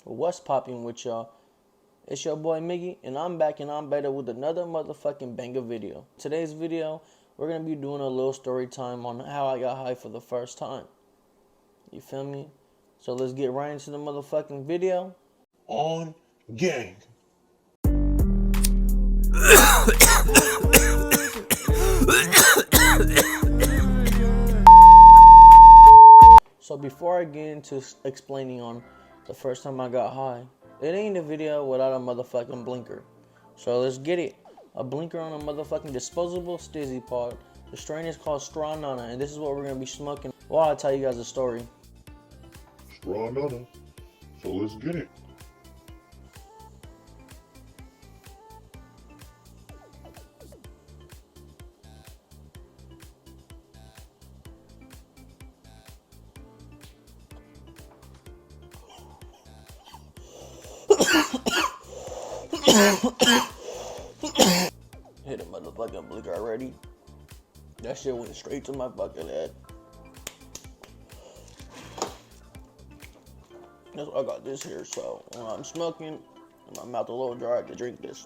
What's popping with y'all? It's your boy Miggy, and I'm back and I'm better with another motherfucking banger video. Today's video, we're gonna be doing a little story time on how I got high for the first time. You feel me? So let's get right into the motherfucking video. On gang. So before I get into explaining on the first time I got high, it ain't a video without a motherfucking blinker. So let's get it. A blinker on a motherfucking disposable Stizzy pod. The strain is called Straw Nana, and this is what we're gonna be smoking while I tell you guys a story. Straw Nana. So let's get it. Hit a motherfucking blinker already. That shit went straight to my fucking head. That's why I got this here, so when I'm smoking and my mouth a little dry, I can drink this.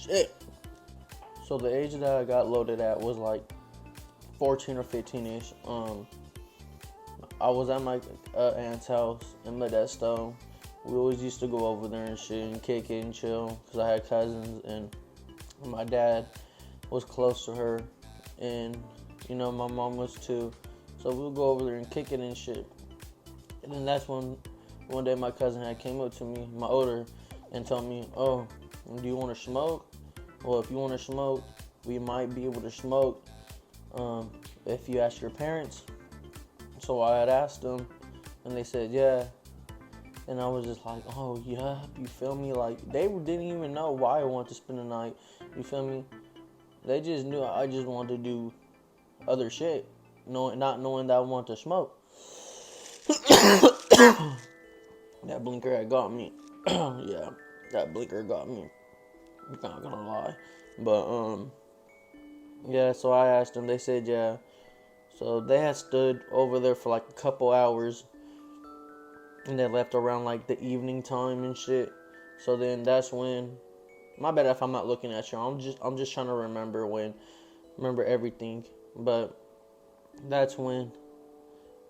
Shit. So the age that I got loaded at was like 14 or 15-ish. I was at my aunt's house in Modesto. We always used to go over there and shit and kick it and chill because I had cousins and my dad was close to her and you know my mom was too. So we would go over there and kick it and shit. And then that's when one day my cousin had came up to me, my older, and told me, "Oh, do you want to smoke? Well, if you want to smoke, we might be able to smoke if you ask your parents." So I had asked them, and they said, yeah. And I was just like, oh, yeah, you feel me? Like, they didn't even know why I wanted to spend the night, you feel me? They just knew I just wanted to do other shit, not knowing that I wanted to smoke. That blinker had got me. Yeah, that blinker got me. I'm not gonna lie. But, yeah, so I asked them, they said, yeah. So they had stood over there for like a couple hours and they left around like the evening time and shit. So then that's when, my bad if I'm not looking at you. I'm just trying to remember everything. But that's when,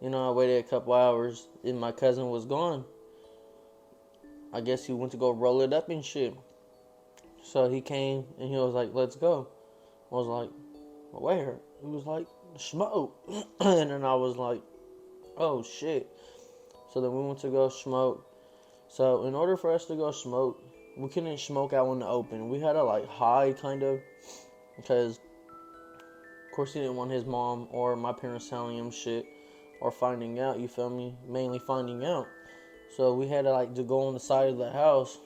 you know, I waited a couple hours and my cousin was gone. I guess he went to go roll it up and shit. So he came and he was like, "Let's go." I was like, "Where?" He was like, "Smoke." And then I was like, "Oh shit." So then we went to go smoke. So in order for us to go smoke, we couldn't smoke out in the open. We had to like hide kind of, because of course he didn't want his mom or my parents telling him shit or finding out, you feel me? Mainly finding out. So we had to like to go on the side of the house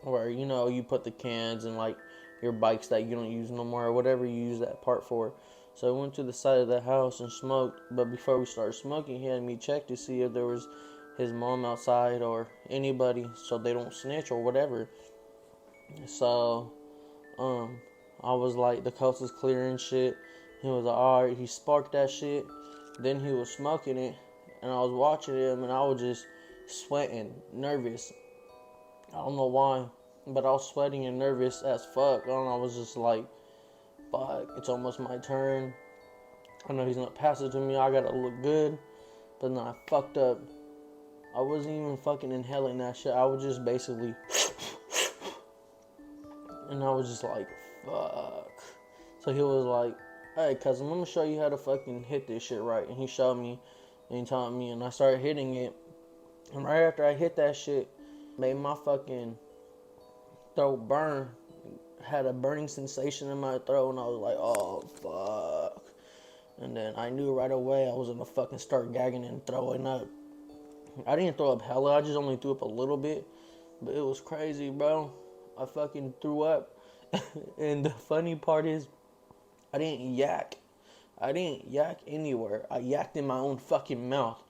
where, you know, you put the cans and like your bikes that you don't use no more or whatever you use that part for. So I went to the side of the house and smoked. But before we started smoking, he had me check to see if there was his mom outside or anybody so they don't snitch or whatever. So, I was like, the coast was clear and shit. He was like, alright, he sparked that shit. Then he was smoking it. And I was watching him and I was just sweating, nervous. I don't know why, but I was sweating and nervous as fuck. And I was just like, fuck, it's almost my turn. I know he's gonna pass it to me. I gotta look good. But then I fucked up. I wasn't even fucking inhaling that shit. I was just basically, and I was just like, fuck. So he was like, "Hey, cousin, I'm gonna show you how to fucking hit this shit right." And he showed me, and he taught me, and I started hitting it. And right after I hit that shit, made my fucking throat burn. Had a burning sensation in my throat, and I was like, oh, fuck. And then I knew right away I was gonna fucking start gagging and throwing up. I didn't throw up hella, I just only threw up a little bit. But it was crazy, bro. I fucking threw up. And the funny part is, I didn't yak. I didn't yak anywhere. I yacked in my own fucking mouth.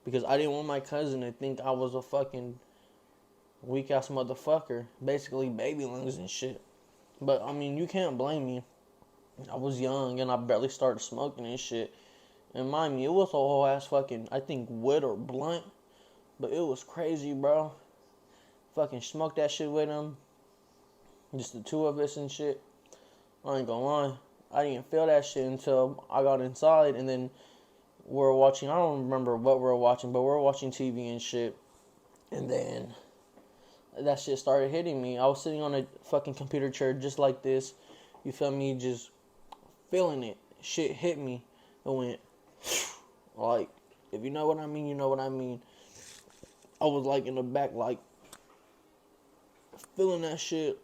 Because I didn't want my cousin to think I was a fucking weak ass motherfucker. Basically baby lungs and shit. But I mean, you can't blame me. I was young and I barely started smoking and shit. And mind me, it was a whole ass fucking, I think, wood or blunt. But it was crazy, bro. Fucking smoked that shit with him. Just the two of us and shit. I ain't gonna lie. I didn't feel that shit until I got inside, and then we're watching, I don't remember what we're watching, but we're watching TV and shit. And then that shit started hitting me. I was sitting on a fucking computer chair just like this. You feel me? Just feeling it. Shit hit me. It went like, if you know what I mean, you know what I mean. I was like in the back, like feeling that shit,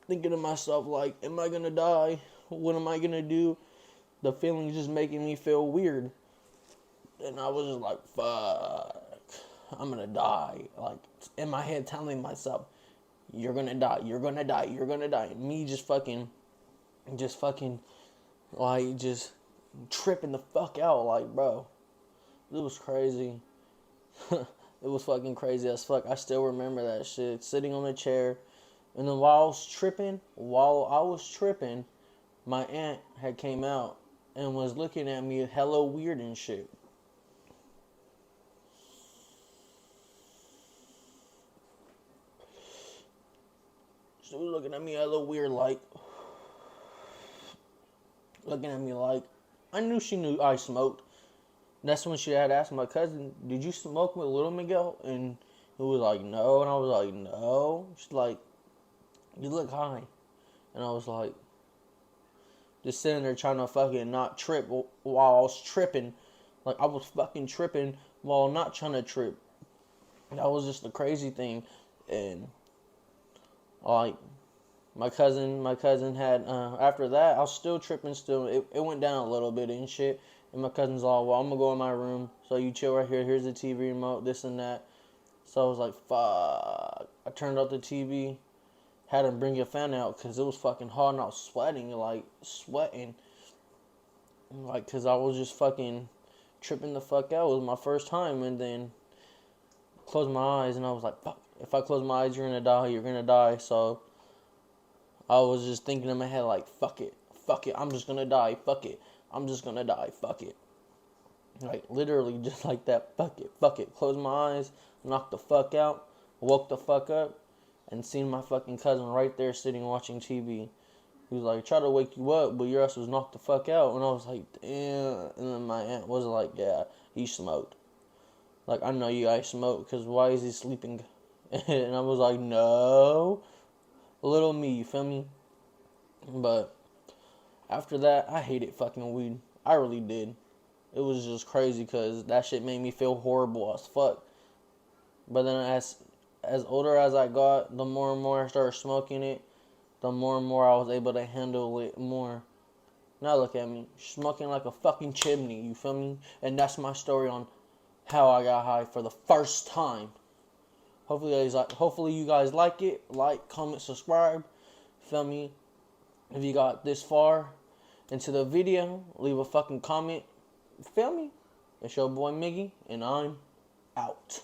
thinking to myself, like, am I gonna die? What am I gonna do? The feeling just making me feel weird. And I was just like, fuck, I'm gonna die. Like, in my head telling myself, you're gonna die, you're gonna die, you're gonna die. And me just fucking, like, just tripping the fuck out. Like, bro, it was crazy. It was fucking crazy as fuck. I still remember that shit. Sitting on a chair. And then while I was tripping, my aunt had came out and was looking at me hella weird and shit. She was looking at me hella weird, like, looking at me like, I knew she knew I smoked. That's when she had asked my cousin, did you smoke with Little Miguel? And he was like, no. And I was like, no. She's like, you look high. And I was like, just sitting there trying to fucking not trip while I was tripping. Like, I was fucking tripping while not trying to trip. That was just the crazy thing. And, like, my cousin had, after that, I was still tripping still. It went down a little bit and shit. And my cousin's all, well, I'm going to go in my room. So you chill right here. Here's the TV remote, this and that. So I was like, fuck. I turned off the TV. Had him bring your fan out because it was fucking hot and I was sweating. Like, because I was just fucking tripping the fuck out. It was my first time. And then closed my eyes and I was like, fuck. If I close my eyes, you're going to die. You're going to die. So I was just thinking in my head, like, fuck it. Fuck it. I'm just going to die. Fuck it. I'm just going to die. Fuck it. Like, literally just like that. Fuck it. Fuck it. Closed my eyes. Knocked the fuck out. Woke the fuck up. And seen my fucking cousin right there sitting watching TV. He was like, try to wake you up, but your ass was knocked the fuck out. And I was like, damn. And then my aunt was like, yeah, he smoked. Like, I know you guys smoke, because why is he sleeping? And I was like, no. Little me, you feel me? But after that, I hated fucking weed. I really did. It was just crazy because that shit made me feel horrible as fuck. But then as older as I got, the more and more I started smoking it, the more and more I was able to handle it more. Now look at me, smoking like a fucking chimney, you feel me? And that's my story on how I got high for the first time. Hopefully you guys like it. Like, comment, subscribe. Feel me? If you got this far into the video, leave a fucking comment. Feel me? It's your boy Miggy, and I'm out.